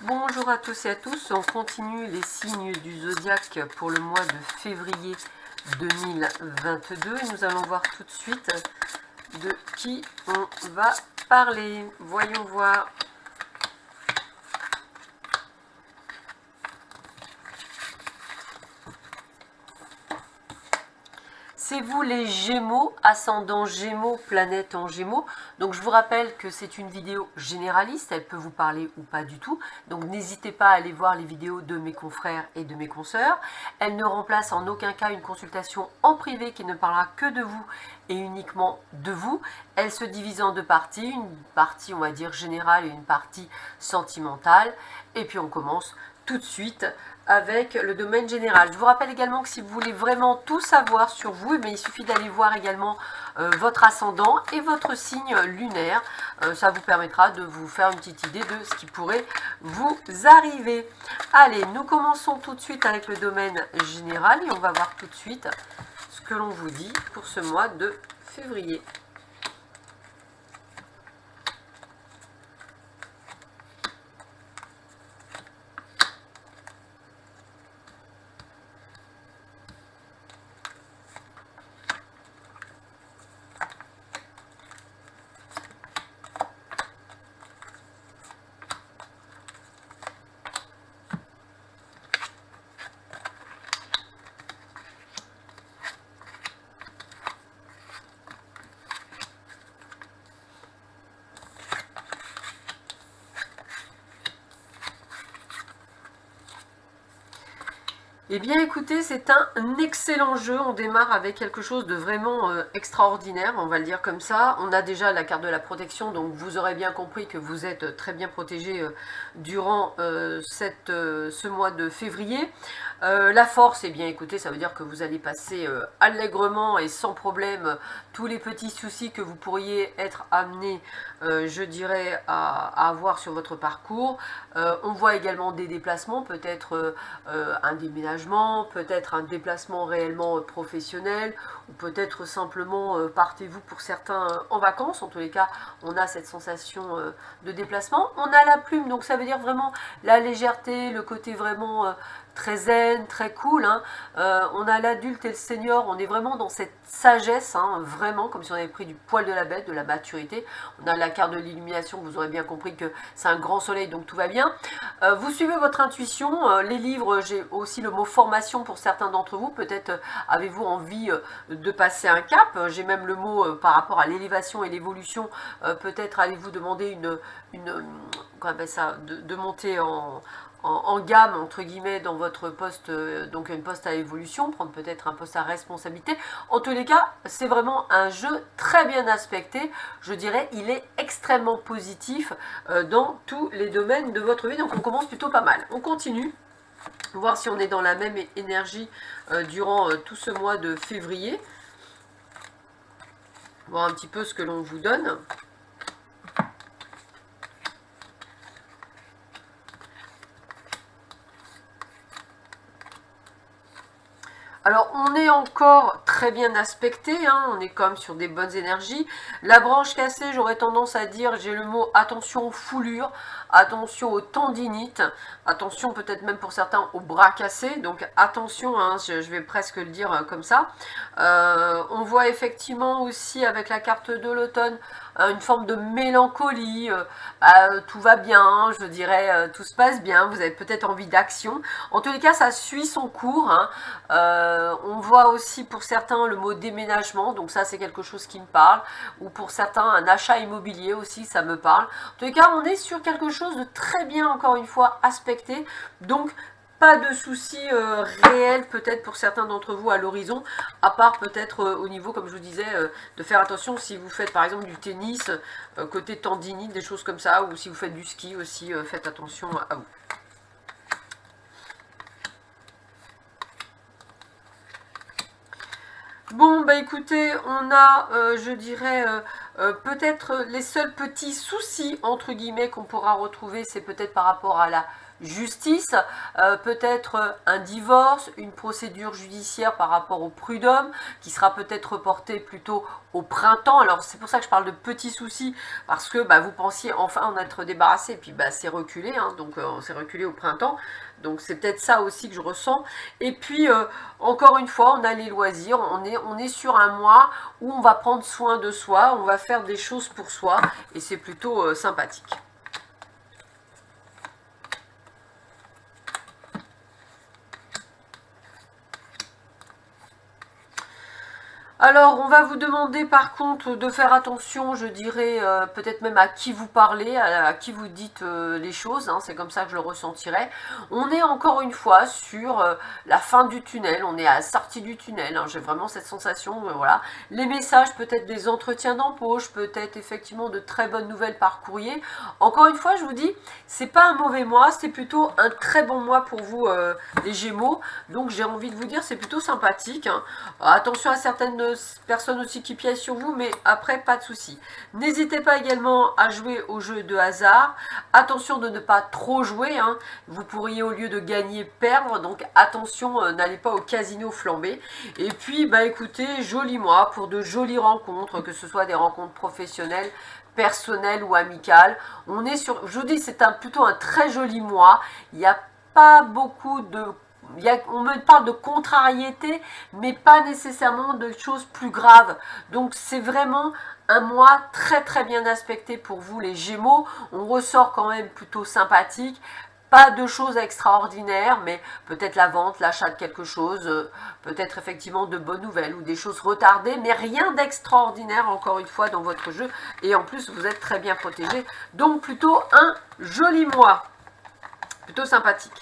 Bonjour à tous et à tous, on continue les signes du zodiaque pour le mois de février 2022 et nous allons voir tout de suite de qui on va parler. Voyons voir. C'est vous les Gémeaux, ascendant Gémeaux, planète en Gémeaux. Donc je vous rappelle que c'est une vidéo généraliste, elle peut vous parler ou pas du tout. Donc n'hésitez pas à aller voir les vidéos de mes confrères et de mes consoeurs. Elle ne remplace en aucun cas une consultation en privé qui ne parlera que de vous et uniquement de vous. Elle se divise en deux parties, une partie on va dire générale et une partie sentimentale. Et puis on commence tout de suite avec le domaine général. Je vous rappelle également que si vous voulez vraiment tout savoir sur vous, il suffit d'aller voir également votre ascendant et votre signe lunaire. Ça vous permettra de vous faire une petite idée de ce qui pourrait vous arriver. Allez, nous commençons tout de suite avec le domaine général et on va voir tout de suite ce que l'on vous dit pour ce mois de février. Eh bien écoutez, c'est un excellent jeu, on démarre avec quelque chose de vraiment extraordinaire, on va le dire comme ça. On a déjà la carte de la protection, donc vous aurez bien compris que vous êtes très bien protégé durant ce mois de février. La force, eh bien écoutez, ça veut dire que vous allez passer allègrement et sans problème tous les petits soucis que vous pourriez être amené, je dirais, à avoir sur votre parcours. On voit également des déplacements, peut-être un déménagement, peut-être un déplacement réellement professionnel, ou peut-être simplement partez-vous pour certains en vacances. En tous les cas, on a cette sensation de déplacement. On a la plume, donc ça veut dire vraiment la légèreté, le côté vraiment très zen, très cool. On a l'adulte et le senior, on est vraiment dans cette sagesse, vraiment comme si on avait pris du poil de la bête, de la maturité. On a la carte de l'illumination, vous aurez bien compris que c'est un grand soleil, donc tout va bien. Vous suivez votre intuition, les livres, j'ai aussi le mot formation pour certains d'entre vous, peut-être avez-vous envie de passer un cap, j'ai même le mot par rapport à l'élévation et l'évolution, peut-être allez-vous demander qu'on appelle ça, de monter en gamme, entre guillemets, dans votre poste, donc un poste à évolution, prendre peut-être un poste à responsabilité. En tous les cas, c'est vraiment un jeu très bien aspecté. Je dirais, il est extrêmement positif dans tous les domaines de votre vie. Donc on commence plutôt pas mal. On continue, voir si on est dans la même énergie durant tout ce mois de février. Voir un petit peu ce que l'on vous donne. Alors, on est encore très bien aspecté, on est quand même sur des bonnes énergies. La branche cassée, j'aurais tendance à dire, j'ai le mot attention aux foulures, attention aux tendinites, attention peut-être même pour certains aux bras cassés, donc attention, je vais presque le dire comme ça. On voit effectivement aussi avec la carte de l'automne, une forme de mélancolie, tout va bien, je dirais, tout se passe bien, vous avez peut-être envie d'action. En tous les cas, ça suit son cours. On voit aussi pour certains le mot déménagement, donc ça c'est quelque chose qui me parle, ou pour certains un achat immobilier aussi, ça me parle. En tous les cas, on est sur quelque chose de très bien, encore une fois, aspecté, donc pas de soucis réels peut-être pour certains d'entre vous à l'horizon, à part peut-être au niveau, comme je vous disais, de faire attention si vous faites par exemple du tennis, côté tendinite, des choses comme ça, ou si vous faites du ski aussi, faites attention à vous. Bon, bah écoutez, on a, je dirais, peut-être les seuls petits soucis, entre guillemets, qu'on pourra retrouver, c'est peut-être par rapport à la justice, peut-être un divorce, une procédure judiciaire par rapport au prud'homme qui sera peut-être reportée plutôt au printemps. Alors c'est pour ça que je parle de petits soucis, parce que vous pensiez enfin en être débarrassé, et puis c'est reculé, hein, donc on s'est reculé au printemps. Donc c'est peut-être ça aussi que je ressens. Et puis encore une fois, on a les loisirs, on est sur un mois où on va prendre soin de soi, on va faire des choses pour soi, et c'est plutôt sympathique. Alors, on va vous demander par contre de faire attention, je dirais, peut-être même à qui vous parlez, à qui vous dites les choses, hein, c'est comme ça que je le ressentirai. On est encore une fois sur la fin du tunnel, on est à la sortie du tunnel, hein, j'ai vraiment cette sensation, voilà. Les messages, peut-être des entretiens d'embauche, peut-être effectivement de très bonnes nouvelles par courrier. Encore une fois, je vous dis, c'est pas un mauvais mois, c'est plutôt un très bon mois pour vous, les Gémeaux. Donc j'ai envie de vous dire, c'est plutôt sympathique, hein. Attention à certaines personnes aussi qui piègent sur vous, mais après, pas de souci. N'hésitez pas également à jouer au jeu de hasard. Attention de ne pas trop jouer, hein. Vous pourriez au lieu de gagner, perdre. Donc attention, n'allez pas au casino flambé. Et puis, écoutez, joli mois pour de jolies rencontres, que ce soit des rencontres professionnelles, personnelles ou amicales. On est sur, je vous dis, c'est plutôt un très joli mois. Il n'y a pas beaucoup de... on me parle de contrariété, mais pas nécessairement de choses plus graves. Donc c'est vraiment un mois très très bien aspecté pour vous les Gémeaux. On ressort quand même plutôt sympathique. Pas de choses extraordinaires, mais peut-être la vente, l'achat de quelque chose, peut-être effectivement de bonnes nouvelles ou des choses retardées, mais rien d'extraordinaire encore une fois dans votre jeu. Et en plus, vous êtes très bien protégé. Donc plutôt un joli mois. Plutôt sympathique.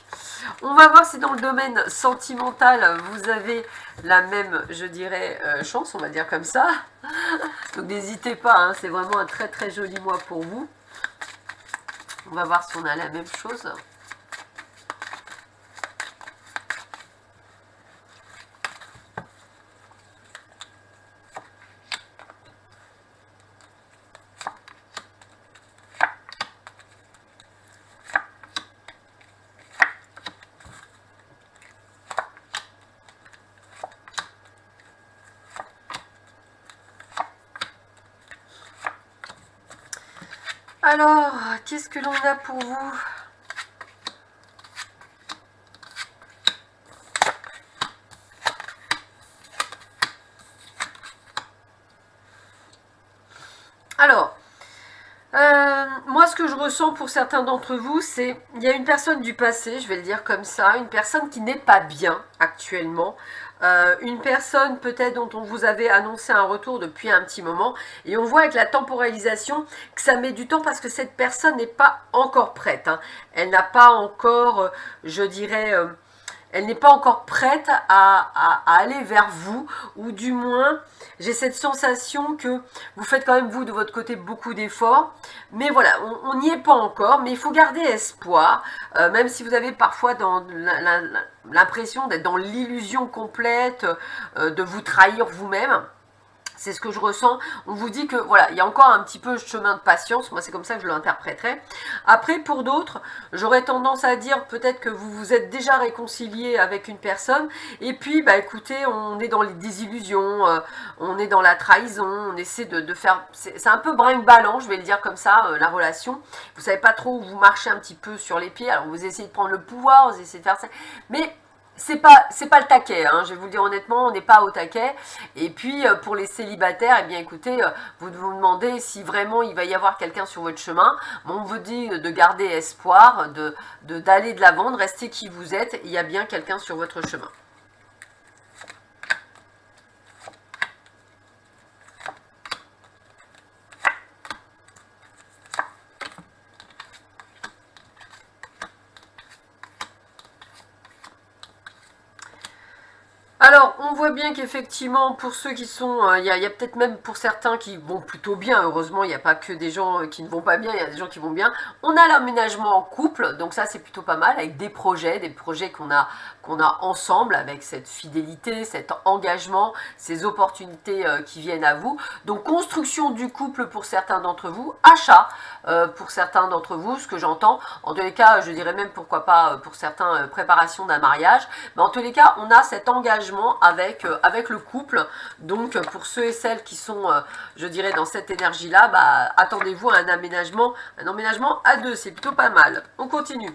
On va voir si dans le domaine sentimental, vous avez la même, je dirais, chance, on va dire comme ça. Donc n'hésitez pas, hein, c'est vraiment un très très joli mois pour vous. On va voir si on a la même chose. Alors, qu'est-ce que l'on a pour vous? Alors, moi ce que je ressens pour certains d'entre vous, c'est il y a une personne du passé, je vais le dire comme ça, une personne qui n'est pas bien actuellement, une personne peut-être dont on vous avait annoncé un retour depuis un petit moment, et on voit avec la temporalisation que ça met du temps parce que cette personne n'est pas encore prête, hein. Elle n'a pas encore, je dirais... elle n'est pas encore prête à aller vers vous, ou du moins, j'ai cette sensation que vous faites quand même, vous, de votre côté, beaucoup d'efforts. Mais voilà, on n'y est pas encore, mais il faut garder espoir, même si vous avez parfois l'impression d'être dans l'illusion complète, de vous trahir vous-même. C'est ce que je ressens. On vous dit que voilà, il y a encore un petit peu de chemin de patience. Moi, c'est comme ça que je l'interpréterai. Après, pour d'autres, j'aurais tendance à dire peut-être que vous vous êtes déjà réconcilié avec une personne. Et puis, écoutez, on est dans les désillusions, on est dans la trahison, on essaie de faire... C'est un peu brinque-ballant, je vais le dire comme ça, la relation. Vous savez pas trop où vous marchez un petit peu sur les pieds. Alors, vous essayez de prendre le pouvoir, vous essayez de faire ça. Mais... c'est pas le taquet, hein, je vais vous le dire honnêtement, on n'est pas au taquet. Et puis pour les célibataires, eh bien écoutez, vous vous demandez si vraiment il va y avoir quelqu'un sur votre chemin. Bon, on vous dit de garder espoir, d'aller de l'avant, de rester qui vous êtes. Il y a bien quelqu'un sur votre chemin. Alors, on voit bien qu'effectivement, pour ceux qui sont... Il y a peut-être même pour certains qui vont plutôt bien. Heureusement, il n'y a pas que des gens qui ne vont pas bien, il y a des gens qui vont bien. On a l'aménagement en couple, donc ça c'est plutôt pas mal, avec des projets qu'on a ensemble, avec cette fidélité, cet engagement, ces opportunités qui viennent à vous. Donc construction du couple pour certains d'entre vous, achat pour certains d'entre vous, ce que j'entends. En tous les cas, je dirais même pourquoi pas pour certains préparation d'un mariage. Mais en tous les cas, on a cet engagement avec le couple. Donc pour ceux et celles qui sont, je dirais, dans cette énergie-là, bah, attendez-vous à un emménagement à deux, c'est plutôt pas mal. On continue.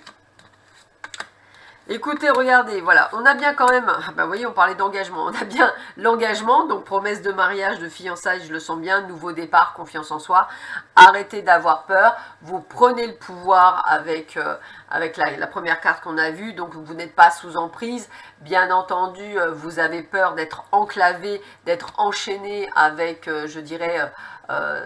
Écoutez, regardez, voilà, on a bien quand même, bah vous voyez, on parlait d'engagement, on a bien l'engagement, donc promesse de mariage, de fiançailles, je le sens bien, nouveau départ, confiance en soi, arrêtez d'avoir peur, vous prenez le pouvoir avec la première carte qu'on a vue, donc vous n'êtes pas sous emprise, bien entendu, vous avez peur d'être enclavé, d'être enchaîné avec, je dirais,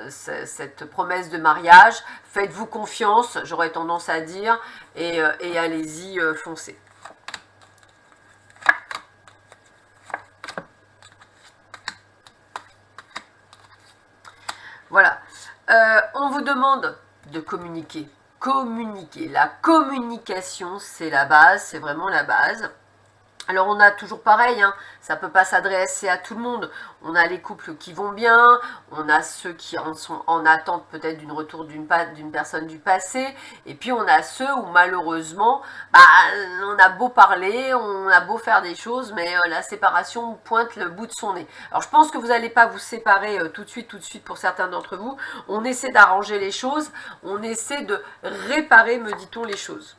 cette promesse de mariage, faites-vous confiance, j'aurais tendance à dire, et allez-y, foncez. Voilà, on vous demande de communiquer. Communiquer. La communication, c'est la base, c'est vraiment la base. Alors on a toujours pareil, hein, ça ne peut pas s'adresser à tout le monde. On a les couples qui vont bien, on a ceux qui en sont en attente peut-être d'une retour d'une personne du passé, et puis on a ceux où malheureusement, bah, on a beau parler, on a beau faire des choses, mais la séparation pointe le bout de son nez. Alors je pense que vous n'allez pas vous séparer tout de suite pour certains d'entre vous. On essaie d'arranger les choses, on essaie de réparer, me dit-on, les choses.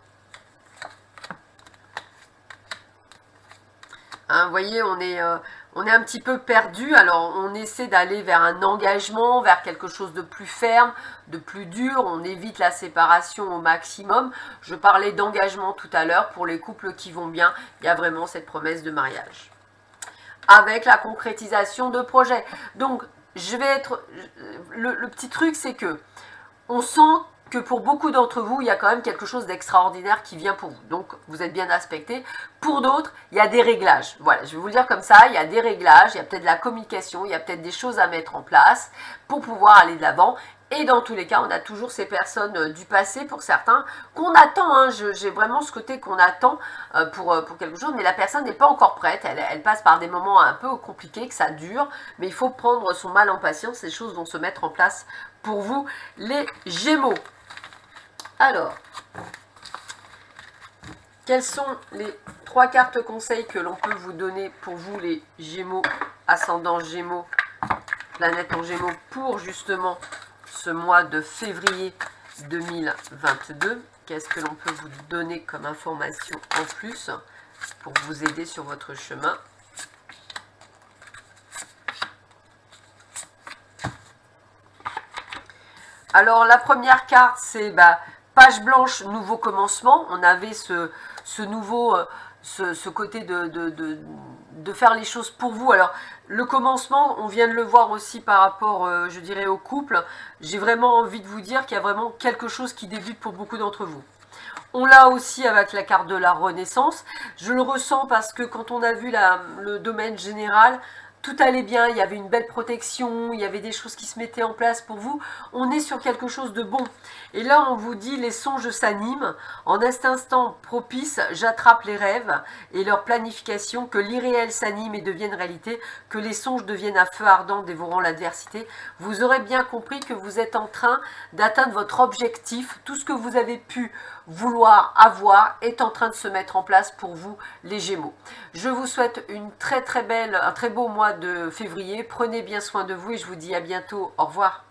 Hein, vous voyez, on est un petit peu perdu, alors on essaie d'aller vers un engagement, vers quelque chose de plus ferme, de plus dur, on évite la séparation au maximum. Je parlais d'engagement tout à l'heure, pour les couples qui vont bien, il y a vraiment cette promesse de mariage. Avec la concrétisation de projets. Donc, je vais être... Le petit truc, c'est que on sent que pour beaucoup d'entre vous, il y a quand même quelque chose d'extraordinaire qui vient pour vous. Donc, vous êtes bien aspecté. Pour d'autres, il y a des réglages. Voilà, je vais vous le dire comme ça, il y a des réglages, il y a peut-être de la communication, il y a peut-être des choses à mettre en place pour pouvoir aller de l'avant. Et dans tous les cas, on a toujours ces personnes du passé, pour certains, qu'on attend. Hein, j'ai vraiment ce côté qu'on attend pour quelque chose, mais la personne n'est pas encore prête. Elle passe par des moments un peu compliqués, que ça dure, mais il faut prendre son mal en patience. Ces choses vont se mettre en place pour vous, les Gémeaux. Alors, quelles sont les 3 cartes conseils que l'on peut vous donner pour vous, les Gémeaux, ascendant Gémeaux, planète en Gémeaux, pour justement ce mois de février 2022? Qu'est-ce que l'on peut vous donner comme information en plus pour vous aider sur votre chemin? Alors, la première carte, c'est page blanche, nouveau commencement. On avait ce côté de faire les choses pour vous. Alors, le commencement, on vient de le voir aussi par rapport, je dirais, au couple. J'ai vraiment envie de vous dire qu'il y a vraiment quelque chose qui débute pour beaucoup d'entre vous. On l'a aussi avec la carte de la Renaissance. Je le ressens parce que quand on a vu le domaine général, tout allait bien, il y avait une belle protection, il y avait des choses qui se mettaient en place pour vous. On est sur quelque chose de bon. Et là, on vous dit, les songes s'animent. En cet instant propice, j'attrape les rêves et leur planification, que l'irréel s'anime et devienne réalité, que les songes deviennent un feu ardent dévorant l'adversité. Vous aurez bien compris que vous êtes en train d'atteindre votre objectif. Tout ce que vous avez pu vouloir avoir est en train de se mettre en place pour vous, les Gémeaux. Je vous souhaite un très beau mois de février. Prenez bien soin de vous et je vous dis à bientôt. Au revoir.